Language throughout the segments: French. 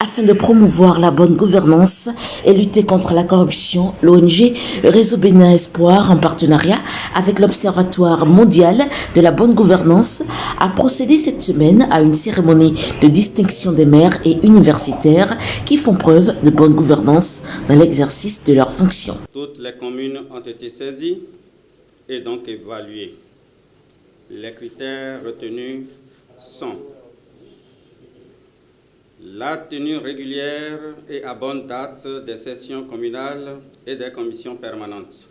Afin de promouvoir la bonne gouvernance et lutter contre la corruption, l'ONG Réseau Bénin Espoir, en partenariat avec l'Observatoire mondial de la bonne gouvernance, a procédé cette semaine à une cérémonie de distinction des maires et universitaires qui font preuve de bonne gouvernance dans l'exercice de leurs fonctions. Toutes les communes ont été saisies et donc évaluées. Les critères retenus sont la tenue régulière et à bonne date des sessions communales et des commissions permanentes.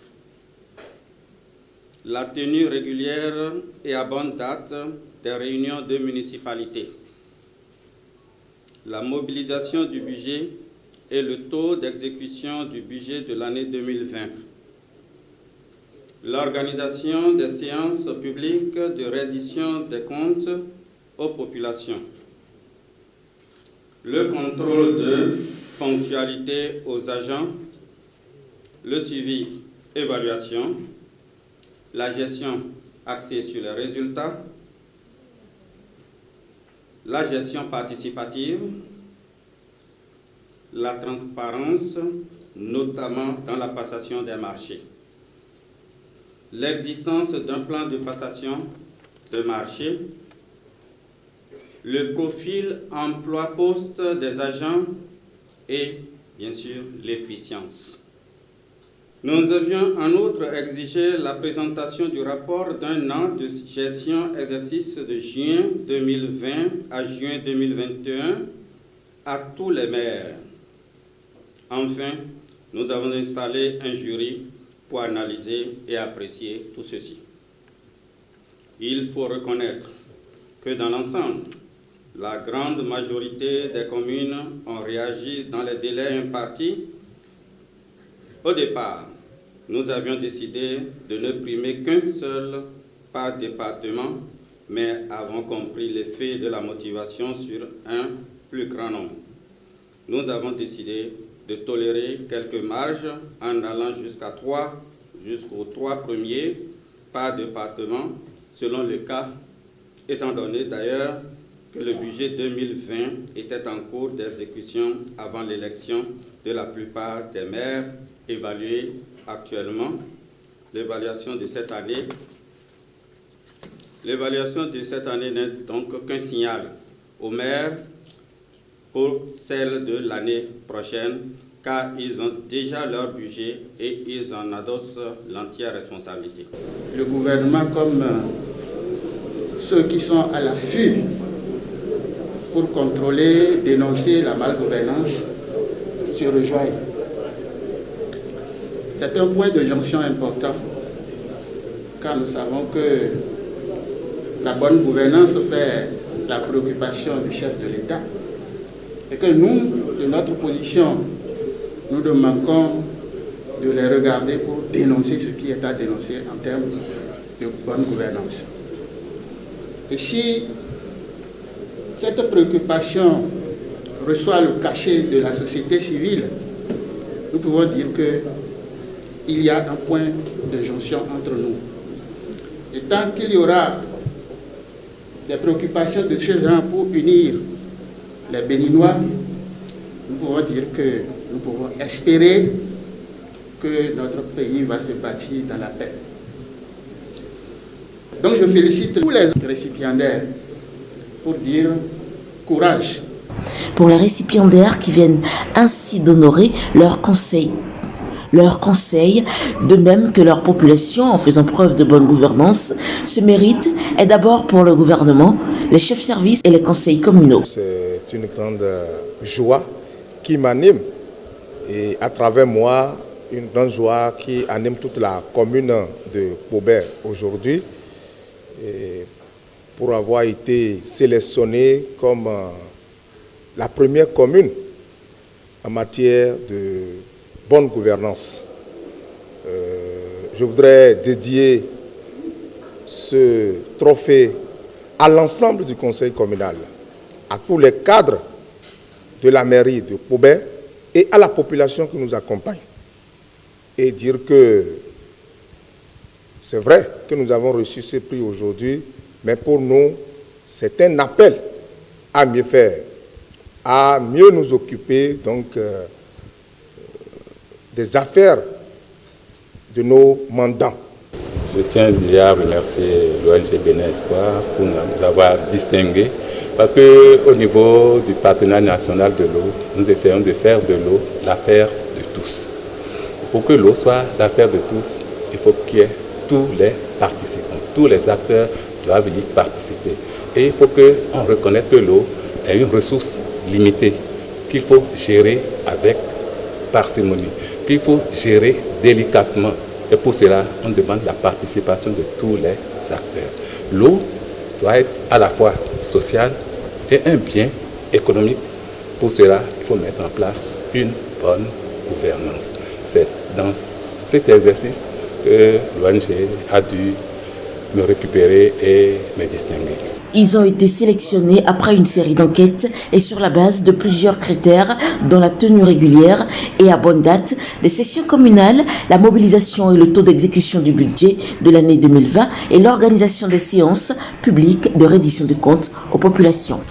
La tenue régulière et à bonne date des réunions de municipalités. La mobilisation du budget et le taux d'exécution du budget de l'année 2020. L'organisation des séances publiques de reddition des comptes aux populations. Le contrôle de ponctualité aux agents, le suivi, évaluation, la gestion axée sur les résultats, la gestion participative, la transparence, notamment dans la passation des marchés. L'existence d'un plan de passation de marché, le profil emploi-poste des agents et, bien sûr, l'efficience. Nous avions en outre exigé la présentation du rapport d'un an de gestion exercice de juin 2020 à juin 2021 à tous les maires. Enfin, nous avons installé un jury pour analyser et apprécier tout ceci. Il faut reconnaître que dans l'ensemble, la grande majorité des communes ont réagi dans les délais impartis. Au départ, nous avions décidé de ne primer qu'un seul par département, mais avons compris l'effet de la motivation sur un plus grand nombre. Nous avons décidé de tolérer quelques marges en allant jusqu'aux 3 premiers par département, selon le cas, étant donné d'ailleurs que le budget 2020 était en cours d'exécution avant l'élection de la plupart des maires évalués actuellement. L'évaluation de cette année n'est donc qu'un signal aux maires pour celle de l'année prochaine, car ils ont déjà leur budget et ils en adossent l'entière responsabilité. Le gouvernement, comme ceux qui sont à l'affût pour contrôler, dénoncer la malgouvernance, se rejoignent. C'est un point de jonction important, car nous savons que la bonne gouvernance fait la préoccupation du chef de l'État, et que nous, de notre position, nous ne manquons de les regarder pour dénoncer ce qui est à dénoncer en termes de bonne gouvernance. Et si cette préoccupation reçoit le cachet de la société civile, nous pouvons dire qu'il y a un point de jonction entre nous. Et tant qu'il y aura des préoccupations de ces gens pour unir les Béninois, nous pouvons dire que nous pouvons espérer que notre pays va se bâtir dans la paix. Donc je félicite tous les récipiendaires pour dire courage. Pour les récipiendaires qui viennent ainsi d'honorer leurs conseils, de même que leur population en faisant preuve de bonne gouvernance, ce mérite est d'abord pour le gouvernement, les chefs services et les conseils communaux. C'est une grande joie qui m'anime et à travers moi, une grande joie qui anime toute la commune de Pobert aujourd'hui pour avoir été sélectionnée comme la première commune en matière de bonne gouvernance. Je voudrais dédier ce trophée à l'ensemble du conseil communal, à tous les cadres de la mairie de Pobert et à la population qui nous accompagne. Et dire que c'est vrai que nous avons reçu ce prix aujourd'hui, mais pour nous, c'est un appel à mieux faire, à mieux nous occuper donc, des affaires de nos mandants. Je tiens déjà à remercier l'ONG Bénin Espoir pour nous avoir distingués parce qu'au niveau du partenariat national de l'eau, nous essayons de faire de l'eau l'affaire de tous. Pour que l'eau soit l'affaire de tous, il faut qu'il y ait tous les participants, tous les acteurs doivent y participer. Et il faut qu'on reconnaisse que l'eau est une ressource limitée, qu'il faut gérer avec parcimonie, qu'il faut gérer délicatement. Et pour cela, on demande la participation de tous les acteurs. L'eau doit être à la fois sociale et un bien économique. Pour cela, il faut mettre en place une bonne gouvernance. C'est dans cet exercice que l'ONG a dû me récupérer et me distinguer. Ils ont été sélectionnés après une série d'enquêtes et sur la base de plusieurs critères, dont la tenue régulière et à bonne date des sessions communales, la mobilisation et le taux d'exécution du budget de l'année 2020 et l'organisation des séances publiques de reddition de comptes aux populations.